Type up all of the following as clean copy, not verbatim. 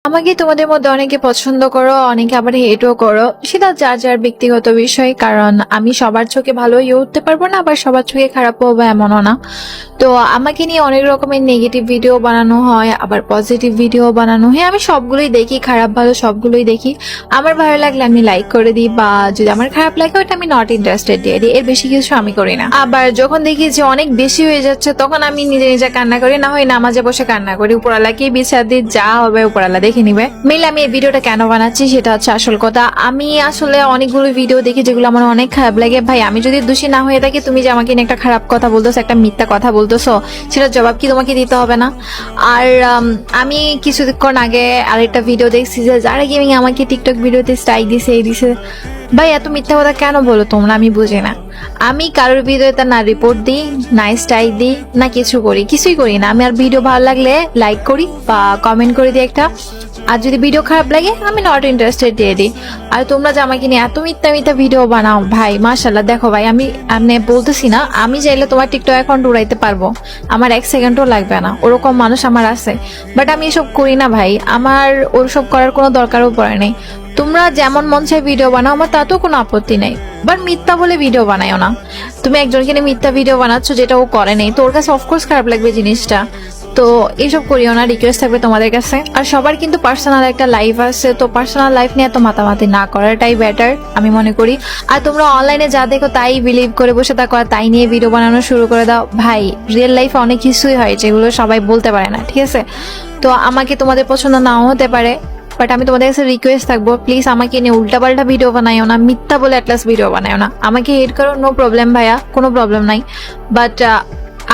আমাকে তোমাদের মধ্যে অনেকে পছন্দ করো, অনেকে আবার হেটও করো, সেটা যার যার ব্যক্তিগত বিষয়। কারণ আমি সবার চোখে ভালো হয়ে উঠতে পারবো না, আবার সবার চোখে খারাপ হবো এমনও না। তো আমাকে নিয়ে অনেক রকমের নেগেটিভ ভিডিও বানানো হয়, আবার পজিটিভ ভিডিও বানানো হয়। আমি সবগুলোই দেখি, খারাপ ভালো সবগুলোই দেখি। আমার ভালো লাগলে আমি লাইক করে দিই, বা যদি আমার খারাপ লাগে ওটা আমি নট ইন্টারেস্টেড দিয়ে দিই। এর বেশি কিছু আমি করি না। আবার যখন দেখি যে অনেক বেশি হয়ে যাচ্ছে, তখন আমি নিজে নিজে কান্না করি, না হয় নামাজে বসে কান্না করি। উপরালাকে বিচার দিই, যা হবে উপরালা দেখে নিবে। মেইল আমি এই ভিডিওটা কেন বানাচ্ছি সেটা হচ্ছে আসল কথা। আমি আসলে অনেকগুলো ভিডিও দেখি যেগুলো আমার অনেক খারাপ লাগে। ভাই, আমি যদি দোষী না হয়ে থাকি, তুমি যে আমাকে নিয়ে একটা খারাপ কথা বলতেছো, একটা মিথ্যা কথা বলতেছো, সেটার জবাব কি তোমাকে দিতে হবে না? আর আমি কিছুক্ষণ আগে আরেকটা ভিডিও দেখছি যে যারা গেমিং আমাকে টিকটক ভিডিওতে স্ট্রাইক দিছে, এই দিছে। ভাই, এত মিথ্যা কথা কেন বলো তোমরা? আমি বুঝি না। আমি কারোর ভিডিওতে না রিপোর্ট দিই, না স্ট্রাইক দিই, না কিছু করি, কিছুই করি না। আমি আর ভিডিও ভালো লাগলে লাইক করি বা কমেন্ট করে দিই একটা। আর যদি ভিডিও খারাপ লাগে আমি নট ইন্টারেস্টেড দিয়ে দিই। আর তোমরা যে আমাকে নিয়ে এত মিথ্যা মিথ্যা ভিডিও বানাও, ভাই মাশাল্লাহ। দেখো ভাই, আমি বলতেছি না, আমি চাইলে তোমার টিকটক অ্যাকাউন্ট উড়াইতে পারবো, আমার 1 সেকেন্ডও লাগবে না, ওরকম মানুষ আমার আছে। বাট আমি এসব করি না ভাই, আমার ওসব করার কোনো দরকারও পড়ে নেই। তোমরা যেমন মন চায় ভিডিও বানাও, আমার তাতেও কোনো আপত্তি নেই। বাট মিথ্যা বলে ভিডিও বানায়ও না। তুমি একজনকে নিয়ে মিথ্যা ভিডিও বানাচ্ছ যেটা ও করে নেই, তো ওর কাছে অফকোর্স খারাপ লাগবে জিনিসটা। তো এইসব করিও না, রিকোয়েস্ট থাকবে তোমাদের কাছে। আর সবার কিন্তু পার্সোনাল একটা লাইফ আছে, তো পার্সোনাল লাইফ নিয়ে এত মাতামাতি না করাটাই বেটার আমি মনে করি। আর তোমরা অনলাইনে যা দেখো তাই বিলিভ করে বসে থাকো, আর তাই নিয়ে ভিডিও বানানো শুরু করে দাও। ভাই, রিয়েল লাইফে অনেক কিছুই হয় যেগুলো সবাই বলতে পারে না, ঠিক আছে? তো আমাকে তোমাদের পছন্দ নাও হতে পারে, বাট আমি তোমাদের কাছে রিকোয়েস্ট থাকবো, প্লিজ আমাকে নিয়ে উল্টাপাল্টা ভিডিও বানাইও না, মিথ্যা বলে অ্যাটলাস্ট ভিডিও বানাইও না। আমাকে হেট করো, নো প্রবলেম ভাইয়া, কোনো প্রবলেম নাই। বাট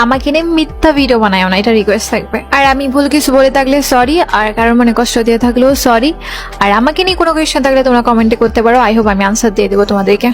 আমাকে নিয়ে মিথ্যা ভিডিও বানায়ও না, এটা রিকোয়েস্ট থাকবে। আর আমি ভুল কিছু বলে থাকলে সরি, আর কারোর মনে কষ্ট দিয়ে থাকলেও সরি। আর আমাকে নিয়ে কোনো কোয়েশ্চেন থাকলে তোমরা কমেন্টে করতে পারো, আই হোপ আমি আনসার দিয়ে দেবো তোমাদেরকে।